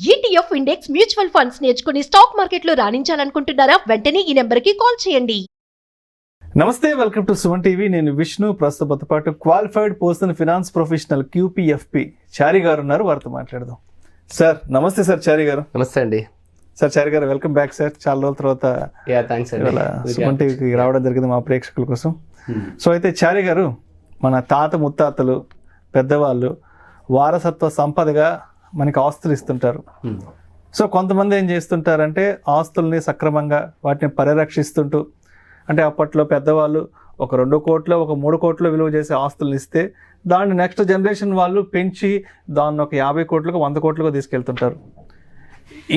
ETF index mutual funds నేర్చుకుని stock మార్కెట్లో రాణించాలనుకుంటున్నారా? వెంటనే ఈ నెంబర్కి కాల్ చేయండి. నమస్తే, వెల్కమ్ టు సుమన్ టీవీ. నేను విష్ణు. ప్రస్తుతంతో పాటు qualified person finance professional QPFP చారి గారు ఉన్నారు. వారితో మాట్లాడదాం. సార్ నమస్తే. సార్ చారి గారు నమస్తే అండి. సార్ చారి గారు వెల్కమ్ బ్యాక్ సార్. చాలా రోజుల తర్వాత సుమన్ టీవీకి రావడం జరిగింది మా ప్రేక్షకుల కోసం. సో అయితే చారి గారు, మన తాత ముత్తాతలు పెద్దవాళ్ళు వారసత్వ సంపదగా మనకి ఆస్తులు ఇస్తుంటారు. సో కొంతమంది ఏం చేస్తుంటారంటే ఆస్తుల్ని సక్రమంగా వాటిని పరిరక్షిస్తుంటూ, అంటే అప్పట్లో పెద్దవాళ్ళు ఒక 2 కోట్లు ఒక 3 కోట్లు విలువ చేసే ఆస్తులను ఇస్తే దాన్ని నెక్స్ట్ జనరేషన్ వాళ్ళు పెంచి దాన్ని ఒక 50 కోట్లకు 100 కోట్లకు తీసుకెళ్తుంటారు.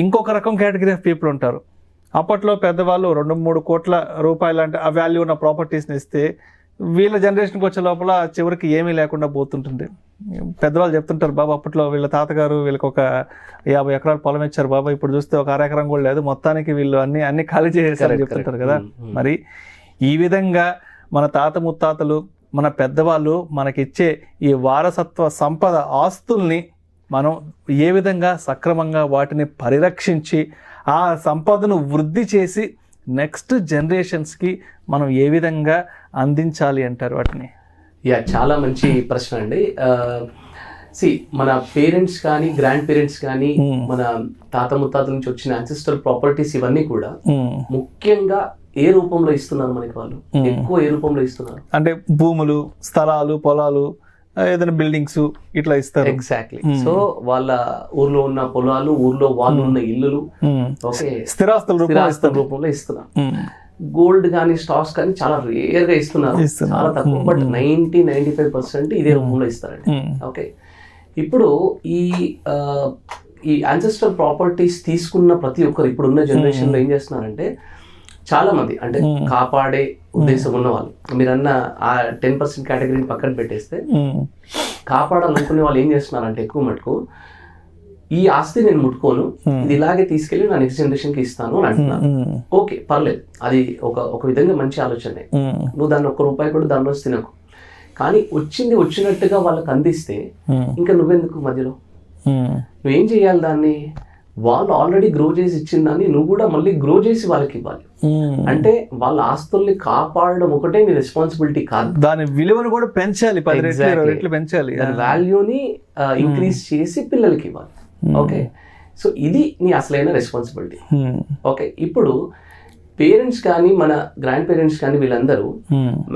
ఇంకొక రకం కేటగిరీ ఆఫ్ పీపుల్ ఉంటారు. అప్పట్లో పెద్దవాళ్ళు 2-3 కోట్ల రూపాయలు అంటే ఆ వాల్యూ ఉన్న ప్రాపర్టీస్ని ఇస్తే వీళ్ళ జనరేషన్కి వచ్చే లోపల చివరికి ఏమీ లేకుండా పోతుంటుంది. పెద్దవాళ్ళు చెప్తుంటారు, బాబా అప్పట్లో వీళ్ళ తాతగారు వీళ్ళకి ఒక 50 ఎకరాల పొలం ఇచ్చారు బాబా, ఇప్పుడు చూస్తే ఒక 1/2 ఎకరం కూడా లేదు, మొత్తానికి వీళ్ళు అన్ని ఖాళీ చేసేసారని చెప్తుంటారు కదా. మరి ఈ విధంగా మన తాత ముత్తాతలు మన పెద్దవాళ్ళు మనకిచ్చే ఈ వారసత్వ సంపద ఆస్తుల్ని మనం ఏ విధంగా సక్రమంగా వాటిని పరిరక్షించి ఆ సంపదను వృద్ధి చేసి నెక్స్ట్ జనరేషన్స్కి మనం ఏ విధంగా అందించాలి అంటారు వాటిని? చాలా మంచి ప్రశ్న అండి. మన పేరెంట్స్ కానీ గ్రాండ్ పేరెంట్స్ కానీ మన తాత ముత్తాతల నుంచి వచ్చిన యాన్సిస్ట్రల్ ప్రాపర్టీస్ ఇవన్నీ కూడా ముఖ్యంగా ఏ రూపంలో ఇస్తున్నారు మనకి? వాళ్ళు ఎక్కువ ఏ రూపంలో ఇస్తున్నారు అంటే భూములు, స్థలాలు, పొలాలు, ఏదైనా బిల్డింగ్స్ ఇట్లా ఇస్తారు. ఎగ్జాక్ట్లీ. సో వాళ్ళ ఊర్లో ఉన్న పొలాలు, ఊర్లో వాళ్ళు ఉన్న ఇల్లులు, ఓకే, స్థిరాస్తుల రూపంలో ఇస్తున్నారు. గోల్డ్ కానీ స్టాక్స్ కానీ చాలా రేర్ గా ఇస్తున్నారు, చాలా తక్కువ. బట్ 90-95% ఇదే రూపంలో ఇస్తారండి. ఓకే, ఇప్పుడు ఈ యాన్సెస్ట్రల్ ప్రాపర్టీస్ తీసుకున్న ప్రతి ఒక్కరు ఇప్పుడున్న జనరేషన్ లో ఏం చేస్తున్నారంటే, చాలా మంది అంటే కాపాడే ఉద్దేశం ఉన్న వాళ్ళు, మీరన్న ఆ 10% కేటగిరీని పక్కన పెట్టేస్తే కాపాడాలనుకునే వాళ్ళు ఏం చేస్తున్నారంటే ఎక్కువ మటుకు ఈ ఆస్తి నేను ముట్టుకోను, ఇది ఇలాగే తీసుకెళ్లి నా నెక్స్ట్ జనరేషన్ కి ఇస్తాను అని అంటున్నాను. ఓకే, పర్లేదు, అది ఒక విధంగా మంచి ఆలోచనే. నువ్వు దాన్ని ₹1 కూడా దానిలో తినకు, కానీ వచ్చినట్టుగా వాళ్ళకి అందిస్తే ఇంకా నువ్వెందుకు మధ్యలో? నువ్వేం చేయాలి? దాన్ని వాళ్ళు ఆల్రెడీ గ్రో చేసి ఇచ్చిన దాన్ని నువ్వు కూడా మళ్ళీ గ్రో చేసి వాళ్ళకి ఇవ్వాలి. అంటే వాళ్ళ ఆస్తుల్ని కాపాడడం ఒకటే నీ రెస్పాన్సిబిలిటీ కాదు, దాని విలువను కూడా పెంచాలి, 10 రెట్లు పెంచాలి, దాని వాల్యూని ఇంక్రీజ్ చేసి పిల్లలకి ఇవ్వాలి. ఓకే, సో ఇది నీ అసలైన రెస్పాన్సిబిలిటీ. ఓకే, ఇప్పుడు పేరెంట్స్ కానీ మన గ్రాండ్ పేరెంట్స్ కానీ వీళ్ళందరూ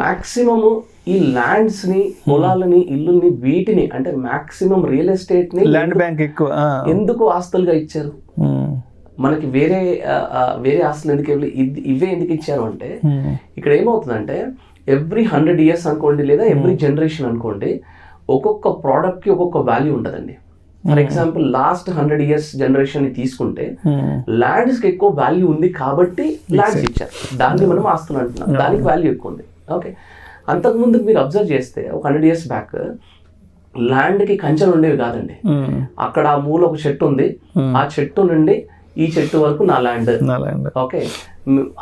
మాక్సిమము ఈ ల్యాండ్స్ ని, పొలాలని, ఇల్లుల్ని, వీటిని అంటే మాక్సిమం రియల్ ఎస్టేట్ ని ల్యాండ్ బ్యాంక్ ఎక్కువ ఎందుకు ఆస్తులుగా ఇచ్చారు? మనకి వేరే ఆస్తులు ఎందుకు ఇవే ఎందుకు ఇచ్చారు అంటే, ఇక్కడ ఏమవుతుందంటే ఎవ్రీ 100 years అనుకోండి, లేదా ఎవ్రీ జనరేషన్ అనుకోండి, ఒక్కొక్క ప్రోడక్ట్ కి ఒక్కొక్క వాల్యూ ఉంటుందండి. For example last 100 years generation ని తీసుకుంటే ల్యాండ్స్ కి ఎక్కువ వాల్యూ ఉంది కాబట్టి ల్యాండ్స్ ఇచ్చారు, దాన్ని మనం ఆస్తులు అంటున్నాం, దానికి వాల్యూ ఎక్కువ ఉంది. ఓకే, అంతకుముందు మీరు అబ్జర్వ్ చేస్తే ఒక 100 years బ్యాక్ ల్యాండ్ కి కంచెలు ఉండేవి కాదండి. అక్కడ ఆ మూల ఒక చెట్టు ఉంది, ఆ చెట్టు నుండి ఈ చెట్టు వరకు నా ల్యాండ్. ఓకే,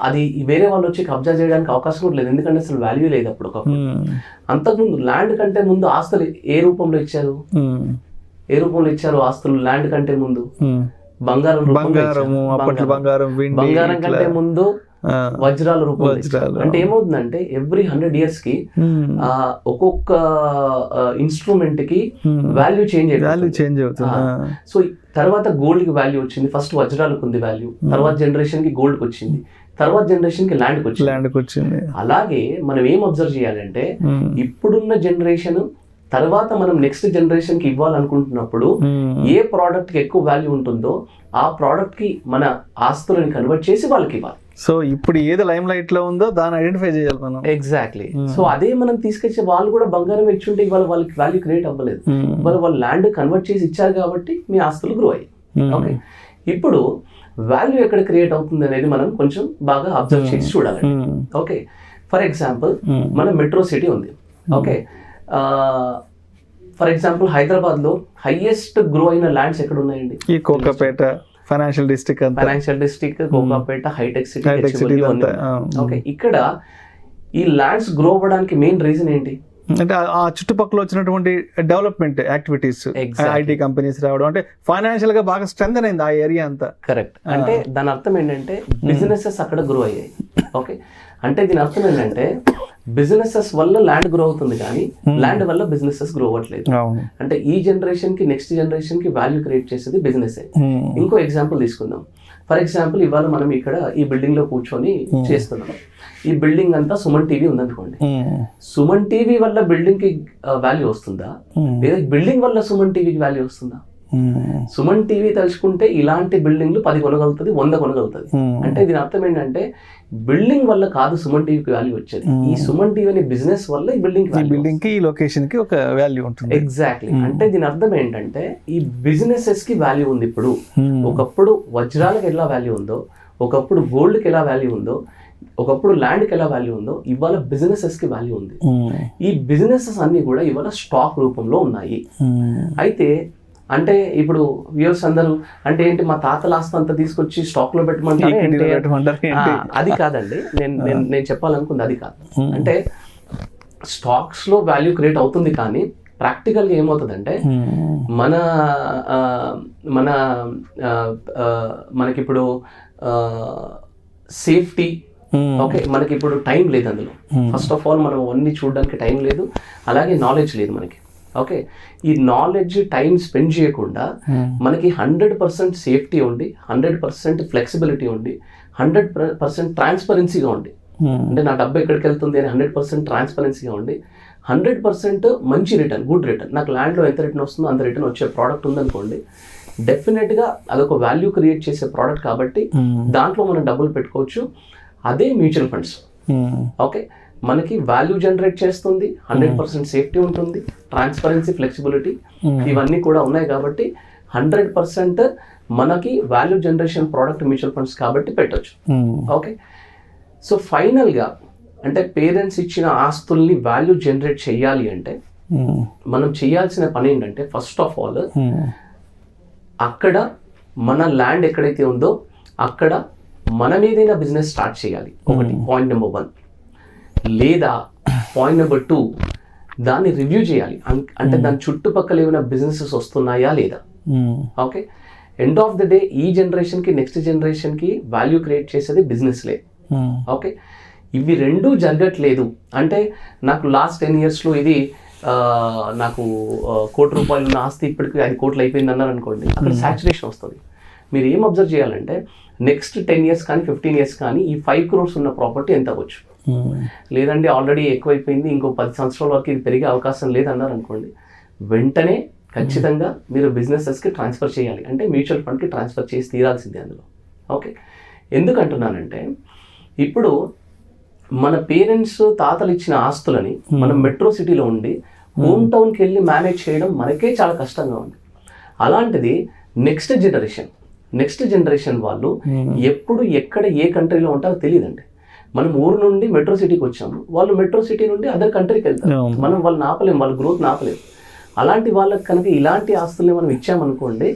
అది వేరే వాళ్ళు వచ్చి కబ్జా చేయడానికి అవకాశం కూడా లేదు, ఎందుకంటే అసలు వాల్యూ లేదు అప్పుడు. అంతకుముందు ల్యాండ్ కంటే ముందు ఆస్తులు ఏ రూపంలో ఇచ్చారు? ఆస్తులు ల్యాండ్ కంటే ముందు బంగారం కంటే ముందు వజ్రాల రూపంలో. అంటే ఏమవుతుందంటే ఎవ్రీ 100 years కి ఒక్కొక్క ఇన్స్ట్రుమెంట్ కి వాల్యూ చేంజ్ అవుతుంది. సో తర్వాత గోల్డ్ కి వాల్యూ వచ్చింది, ఫస్ట్ వజ్రాలకు ఉంది వాల్యూ, తర్వాత జనరేషన్ కి గోల్డ్ కి వచ్చింది, తర్వాత జనరేషన్ కి ల్యాండ్ కి వచ్చింది. అలాగే మనం ఏం అబ్జర్వ్ చేయాలంటే, ఇప్పుడున్న జనరేషన్ తర్వాత మనం నెక్స్ట్ జనరేషన్ కి ఇవ్వాలనుకుంటున్నప్పుడు ఏ ప్రోడక్ట్ కి ఎక్కువ వాల్యూ ఉంటుందో ఆ ప్రోడక్ట్ కి మన ఆస్తులను కన్వర్ట్ చేసి వాళ్ళకి ఇవ్వాలి. సో ఇప్పుడు ఏది లైమ్ లైట్ లో ఉందో దాన్ని ఐడెంటిఫై చేయాలి మనం. ఎగ్జాక్ట్లీ. సో అదే మనం తీసుకొచ్చే వాళ్ళు కూడా బంగారం ఇచ్చుంటే ఇవాళ వాళ్ళకి వాల్యూ క్రియేట్ అవ్వలేదు, వాళ్ళు ల్యాండ్ కన్వర్ట్ చేసి ఇచ్చారు కాబట్టి మీ ఆస్తులు గ్రో అయ్యాయి. ఓకే, ఇప్పుడు వాల్యూ ఎక్కడ క్రియేట్ అవుతుంది అనేది మనం కొంచెం బాగా అబ్జర్వ్ చేసి చూడాలి. ఓకే, ఫర్ ఎగ్జాంపుల్ మన మెట్రో సిటీ ఉంది. ఓకే, ఫర్ ఎగ్జాంపుల్ హైదరాబాద్ లో హైయెస్ట్ గ్రో అయిన ల్యాండ్స్ ఎక్కడ ఉన్నాయండి? ఈ Kokapet financial district, Kokapet, hitech city. Okay, ఇక్కడ ఈ ల్యాండ్స్ గ్రో అవ్వడానికి మెయిన్ రీజన్ ఏంటి? అంటే ఆ చుట్టుపక్కల వచ్చినటువంటి డెవలప్మెంట్ యాక్టివిటీస్, ఐటీ కంపెనీస్ రావడం, అంటే ఫైనాన్షియల్ గా బాగా స్ట్రెంగ్ అయింది ఆ ఏరియా అంతా. కరెక్ట్. అంటే దాని అర్థం ఏంటంటే బిజినెసెస్ అక్కడ గ్రో అయ్యాయి. ఓకే, అంటే దీని అర్థం ఏంటంటే బిజినెసెస్ వల్ల ల్యాండ్ గ్రో అవుతుంది కానీ ల్యాండ్ వల్ల బిజినెసెస్ గ్రో అవ్వట్లేదు. అంటే ఈ జనరేషన్ కి నెక్స్ట్ జనరేషన్ కి వాల్యూ క్రియేట్ చేసేది బిజినెస్. ఇంకో ఎగ్జాంపుల్ తీసుకుందాం. ఫర్ ఎగ్జాంపుల్ ఇవాళ మనం ఇక్కడ ఈ బిల్డింగ్ లో కూర్చొని చేస్తున్నాం. ఈ బిల్డింగ్ అంతా సుమన్ టీవీ ఉందనుకోండి. సుమన్ టీవీ వల్ల బిల్డింగ్ కి వాల్యూ వస్తుందా, లేదా బిల్డింగ్ వల్ల సుమన్ టీవీకి వాల్యూ వస్తుందా? సుమన్ టీవీ తలుచుకుంటే ఇలాంటి బిల్డింగ్లు 10 కొనగలుగుతుంది, 100 కొనగలుగుతుంది. అంటే దీని అర్థం ఏంటంటే బిల్డింగ్ వల్ల కాదు సుమన్ టీవీకి వాల్యూ వచ్చేది, ఈ సుమన్ టీవీ అనే బిజినెస్ వల్ల ఈ బిల్డింగ్ కి, ఈ లొకేషన్ కి ఒక వాల్యూ ఉంటుంది. ఎగ్జాక్ట్లీ. అంటే దీని అర్థం ఏంటంటే ఈ బిజినెసెస్ కి వాల్యూ ఉంది. ఇప్పుడు ఒకప్పుడు వజ్రాలకు ఎలా వాల్యూ ఉందో, ఒకప్పుడు గోల్డ్ కి ఎలా వాల్యూ ఉందో, ఒకప్పుడు ల్యాండ్ కి ఎలా వాల్యూ ఉందో, ఇవాళ బిజినెసెస్ కి వాల్యూ ఉంది. ఈ బిజినెసెస్ అన్ని కూడా ఇవాళ స్టాక్ రూపంలో ఉన్నాయి. అయితే అంటే ఇప్పుడు వ్యూవర్స్ అందరూ అంటే ఏంటి మా తాతల ఆస్తి అంతా తీసుకొచ్చి స్టాక్ లో పెట్టమంటారు, అది కాదండి. నేను చెప్పాలనుకుంది అది కాదు. అంటే స్టాక్స్ లో వాల్యూ క్రియేట్ అవుతుంది కానీ ప్రాక్టికల్గా ఏమవుతుందంటే మన మన మనకిప్పుడు సేఫ్టీ, ఓకే, మనకి ఇప్పుడు టైం లేదు అందులో. ఫస్ట్ ఆఫ్ ఆల్ మనం అన్ని చూడడానికి టైం లేదు, అలాగే నాలెడ్జ్ లేదు మనకి. ఓకే, ఈ నాలెడ్జ్ టైం స్పెండ్ చేయకుండా మనకి 100% సేఫ్టీ ఉండి, 100% ఫ్లెక్సిబిలిటీ ఉండి, 100% ట్రాన్స్పరెన్సీగా ఉండి, అంటే నా డబ్బు ఎక్కడికి వెళ్తుంది అని 100% ట్రాన్స్పరెన్సీగా ఉండి, 100% మంచి రిటర్న్, గుడ్ రిటర్న్, నాకు ల్యాండ్లో ఎంత రిటర్న్ వస్తుందో అంత రిటర్న్ వచ్చే ప్రోడక్ట్ ఉందనుకోండి, డెఫినెట్గా అదొక వాల్యూ క్రియేట్ చేసే ప్రోడక్ట్ కాబట్టి దాంట్లో మనం డబ్బులు పెట్టుకోవచ్చు. అదే మ్యూచువల్ ఫండ్స్. ఓకే, మనకి వాల్యూ జనరేట్ చేస్తుంది, 100% సేఫ్టీ ఉంటుంది, ట్రాన్స్పరెన్సీ, ఫ్లెక్సిబిలిటీ ఇవన్నీ కూడా ఉన్నాయి కాబట్టి 100% మనకి value generation product mutual funds కాబట్టి పెట్టచ్చు. ఓకే, సో ఫైనల్గా అంటే పేరెంట్స్ ఇచ్చిన ఆస్తుల్ని వాల్యూ జనరేట్ చేయాలి అంటే మనం చేయాల్సిన పని ఏంటంటే ఫస్ట్ ఆఫ్ ఆల్ అక్కడ మన ల్యాండ్ ఎక్కడైతే ఉందో అక్కడ మనం ఏదైనా బిజినెస్ స్టార్ట్ చేయాలి. ఒకటి పాయింట్ నెంబర్ 1. లేదా పాయింట్ నెంబర్ 2, దాన్ని రివ్యూ చేయాలి. అంటే దాని చుట్టుపక్కల ఏమైనా బిజినెసెస్ వస్తున్నాయా లేదా. Okay, end of the day ఈ జనరేషన్కి నెక్స్ట్ జనరేషన్కి వాల్యూ క్రియేట్ చేసేది బిజినెస్లే. ఓకే, ఇవి రెండూ జరగట్లేదు అంటే నాకు లాస్ట్ 10 yearsలో ఇది నాకు ₹1 కోటి ఉన్న ఆస్తి ఇప్పటికి 5 కోట్లు అయిపోయింది అన్నారు అనుకోండి, అక్కడ సాచురేషన్ వస్తుంది. మీరు ఏం అబ్జర్వ్ చేయాలంటే నెక్స్ట్ 10 years కానీ 15 years కానీ ఈ 5 crores ఉన్న ప్రాపర్టీ ఎంత అవ్వచ్చు. లేదంటే ఆల్రెడీ ఎక్కువైపోయింది, ఇంకో 10 సంవత్సరాల వరకు ఇది పెరిగే అవకాశం లేదన్నారు అనుకోండి, వెంటనే ఖచ్చితంగా మీరు బిజినెసెస్కి ట్రాన్స్ఫర్ చేయాలి. అంటే మ్యూచువల్ ఫండ్కి ట్రాన్స్ఫర్ చేసి తీరాల్సిందే అందులో. ఓకే, ఎందుకంటున్నానంటే ఇప్పుడు మన పేరెంట్స్ తాతలు ఇచ్చిన ఆస్తులని మనం మెట్రో సిటీలో ఉండి హోమ్ టౌన్కి వెళ్ళి మేనేజ్ చేయడం మనకే చాలా కష్టంగా ఉంది. అలాంటిది నెక్స్ట్ జనరేషన్ వాళ్ళు ఎప్పుడు ఎక్కడ ఏ కంట్రీలో ఉంటారో తెలియదండి. మనం ఊరు నుండి మెట్రో సిటీకి వచ్చాము, వాళ్ళు మెట్రో సిటీ నుండి అదర్ కంట్రీకి వెళ్తారు. మనం వాళ్ళని ఆపలేము, వాళ్ళ గ్రోత్ ఆపలేము. అలాంటి వాళ్ళకి కనుక ఇలాంటి ఆస్తుల్ని మనం ఇచ్చామనుకోండి,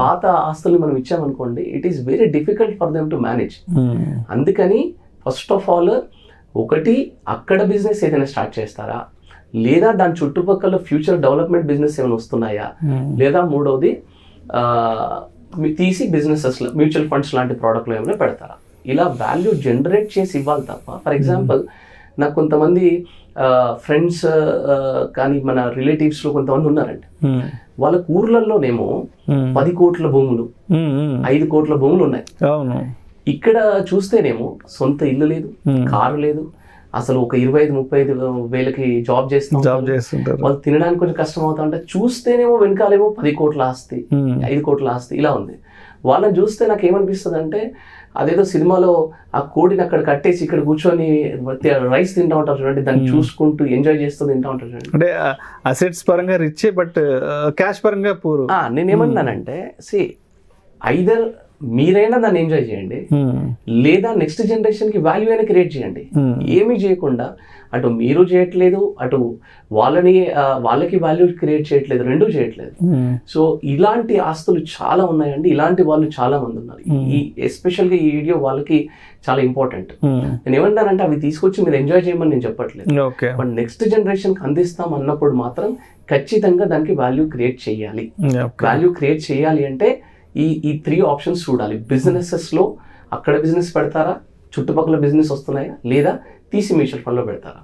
పాత ఆస్తుల్ని మనం ఇచ్చామనుకోండి, it is very difficult for them to manage. అందుకని ఫస్ట్ ఆఫ్ ఆల్ ఒకటి అక్కడ బిజినెస్ ఏదైనా స్టార్ట్ చేస్తారా, లేదా దాని చుట్టుపక్కల ఫ్యూచర్ డెవలప్మెంట్ బిజినెస్ ఏమైనా వస్తున్నాయా, లేదా మూడవది తీసి బిజినెసెస్లో మ్యూచువల్ ఫండ్స్ లాంటి ప్రోడక్ట్లు ఏమైనా పెడతారా. ఇలా వాల్యూ జనరేట్ చేసి ఇవ్వాలి తప్ప. ఫర్ ఎగ్జాంపుల్ నాకు కొంతమంది ఫ్రెండ్స్ కానీ మన రిలేటివ్స్లో కొంతమంది ఉన్నారండి, వాళ్ళ ఊర్లలోనేమో 10 కోట్ల భూములు, 5 కోట్ల భూములు ఉన్నాయి. ఇక్కడ చూస్తేనేమో సొంత ఇల్లు లేదు, కారు లేదు, అసలు ఒక 25-35 వేలకి జాబ్ చేస్తుంటారు. వాళ్ళు తినడానికి కొంచెం కష్టం అవుతా ఉంటే చూస్తేనేమో వెనకాలేమో 10 కోట్ల ఆస్తి, 5 కోట్ల ఆస్తి ఇలా ఉంది. వాళ్ళని చూస్తే నాకు ఏమనిపిస్తుంది అంటే అదేదో సినిమాలో ఆ కోడిని అక్కడ కట్టేసి ఇక్కడ కూర్చొని రైస్ తింటా ఉంటారు చూడండి, దాన్ని చూసుకుంటూ ఎంజాయ్ చేస్తూ తింటా ఉంటారు చూడండి. అంటే అసెట్స్ పరంగా రిచ్ బట్ క్యాష్ పరంగా పూర్. నేనేమన్నానంటే ఐదర్ మీరైనా దాన్ని ఎంజాయ్ చేయండి, లేదా నెక్స్ట్ జనరేషన్ కి వాల్యూ అయినా క్రియేట్ చేయండి. ఏమీ చేయకుండా అటు మీరు చేయట్లేదు, అటు వాళ్ళకి వాల్యూ క్రియేట్ చేయట్లేదు, రెండూ చేయట్లేదు. సో ఇలాంటి ఆస్తులు చాలా ఉన్నాయండి, ఇలాంటి వాళ్ళు చాలా మంది ఉన్నారు. ఈ ఎస్పెషల్ గా ఈ వీడియో వాళ్ళకి చాలా ఇంపార్టెంట్. నేను ఏమంటానంటే అవి తీసుకొచ్చి మీరు ఎంజాయ్ చేయమని నేను చెప్పట్లేదు, బట్ నెక్స్ట్ జనరేషన్ కి అందిస్తాం అన్నప్పుడు మాత్రం ఖచ్చితంగా దానికి వాల్యూ క్రియేట్ చేయాలి. వాల్యూ క్రియేట్ చేయాలి అంటే ఈ 3 ఆప్షన్స్ చూడాలి. బిజినెసెస్ లో అక్కడ బిజినెస్ పెడతారా, చుట్టుపక్కల బిజినెస్ వస్తున్నాయా, లేదా తీసి మ్యూచువల్ ఫండ్ లో పెడతారా.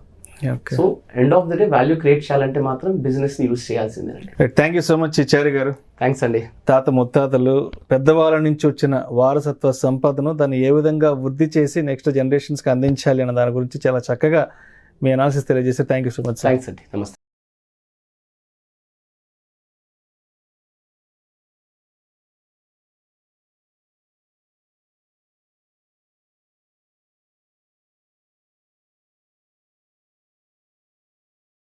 So end of the day value create చేయాలంటే మాత్రం బిజినెస్ ని యూజ్ చేయాల్సిందేనండి. Thank you so much Chari garu. Thanks అండి. తాత ముత్తాతలు పెద్దవాళ్ళ నుంచి వచ్చిన వారసత్వ సంపదను దాన్ని ఏ విధంగా వృద్ధి చేసి నెక్స్ట్ జనరేషన్స్కి అందించాలి అన్న దాని గురించి చాలా చక్కగా మీ అనాలిసిస్ తెలియజేసి thank you so much. Thanks అండి. నమస్తే.